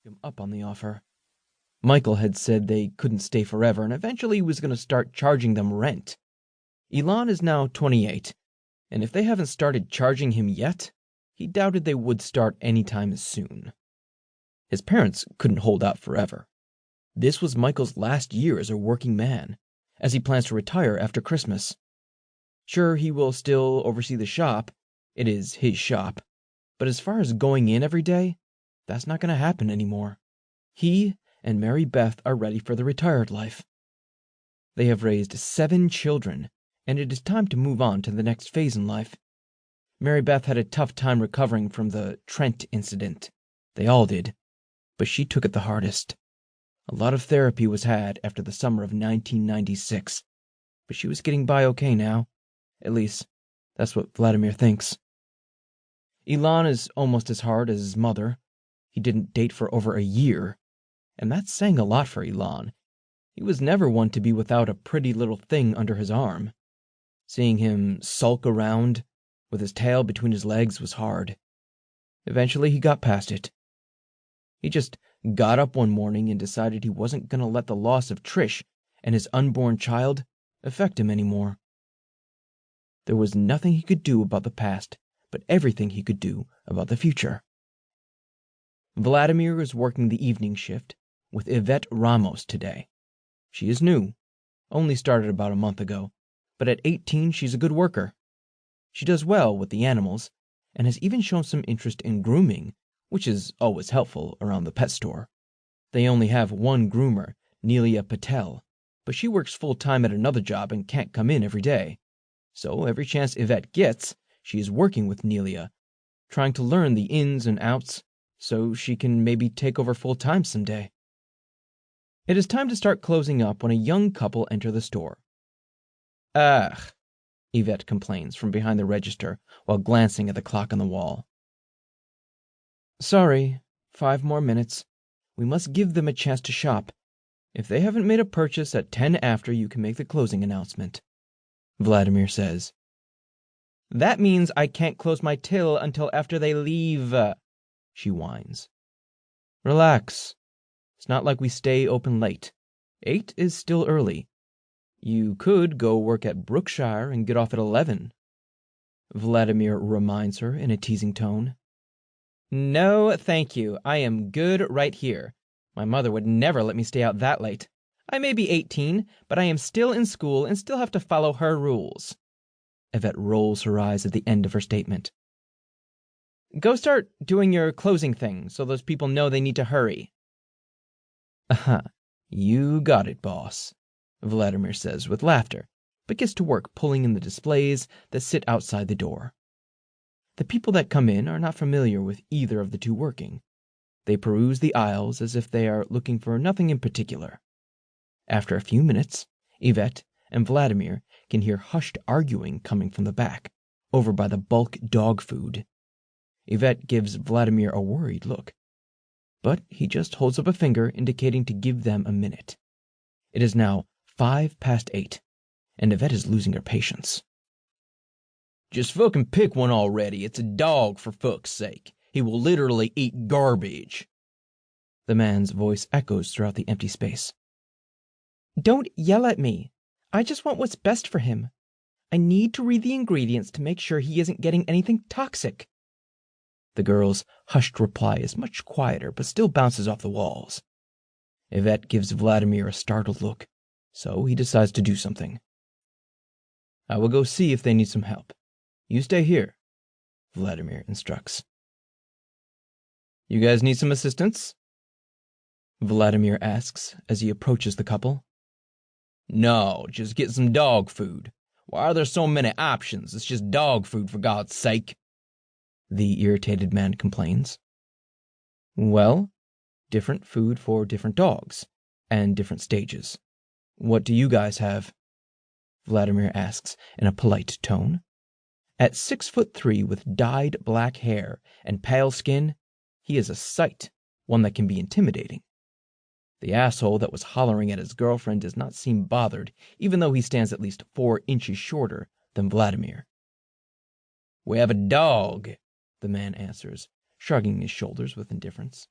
him up on the offer. Michael had said they couldn't stay forever, and eventually he was going to start charging them rent. Elon is now 28, and if they haven't started charging him yet, he doubted they would start anytime soon. His parents couldn't hold out forever. This was Michael's last year as a working man, as he plans to retire after Christmas. Sure, he will still oversee the shop. It is his shop. But as far as going in every day, that's not going to happen anymore. He and Mary Beth are ready for the retired life. They have raised 7 children, and it is time to move on to the next phase in life. Mary Beth had a tough time recovering from the Trent incident. They all did, but she took it the hardest. A lot of therapy was had after the summer of 1996, but she was getting by okay now. At least, that's what Vladimir thinks. Elon is almost as hard as his mother. He didn't date for over a year, and that's saying a lot for Elon. He was never one to be without a pretty little thing under his arm. Seeing him sulk around with his tail between his legs was hard. Eventually he got past it. He just got up one morning and decided he wasn't going to let the loss of Trish and his unborn child affect him anymore. There was nothing he could do about the past, but everything he could do about the future. Vladimir is working the evening shift with Yvette Ramos today. She is new, only started about a month ago, but at 18 she's a good worker. She does well with the animals, and has even shown some interest in grooming, which is always helpful around the pet store. They only have one groomer, Nelia Patel, but she works full-time at another job and can't come in every day. So every chance Yvette gets, she is working with Nelia, trying to learn the ins and outs so she can maybe take over full-time someday. It is time to start closing up when a young couple enter the store. Ugh, Yvette complains from behind the register while glancing at the clock on the wall. Sorry, 5 more minutes. We must give them a chance to shop. If they haven't made a purchase at 10 after, you can make the closing announcement, Vladimir says. That means I can't close my till until after they leave, she whines. Relax. It's not like we stay open late. 8 is still early. You could go work at Brookshire and get off at 11, Vladimir reminds her in a teasing tone. No, thank you. I am good right here. My mother would never let me stay out that late. I may be 18, but I am still in school and still have to follow her rules. Yvette rolls her eyes at the end of her statement. Go start doing your closing thing so those people know they need to hurry. You got it, boss, Vladimir says with laughter, but gets to work pulling in the displays that sit outside the door. The people that come in are not familiar with either of the two working. They peruse the aisles as if they are looking for nothing in particular. After a few minutes, Yvette and Vladimir can hear hushed arguing coming from the back, over by the bulk dog food. Yvette gives Vladimir a worried look, but he just holds up a finger indicating to give them a minute. It is now 8:05, and Yvette is losing her patience. Just fucking pick one already. It's a dog, for fuck's sake. He will literally eat garbage. The man's voice echoes throughout the empty space. Don't yell at me. I just want what's best for him. I need to read the ingredients to make sure he isn't getting anything toxic. The girl's hushed reply is much quieter, but still bounces off the walls. Yvette gives Vladimir a startled look, so he decides to do something. I will go see if they need some help. You stay here, Vladimir instructs. You guys need some assistance? Vladimir asks as he approaches the couple. No, just get some dog food. Why are there so many options? It's just dog food, for God's sake, the irritated man complains. Well, different food for different dogs, and different stages. What do you guys have? Vladimir asks in a polite tone. At 6'3" with dyed black hair and pale skin, he is a sight, one that can be intimidating. The asshole that was hollering at his girlfriend does not seem bothered, even though he stands at least 4 inches shorter than Vladimir. We have a dog, the man answers, shrugging his shoulders with indifference.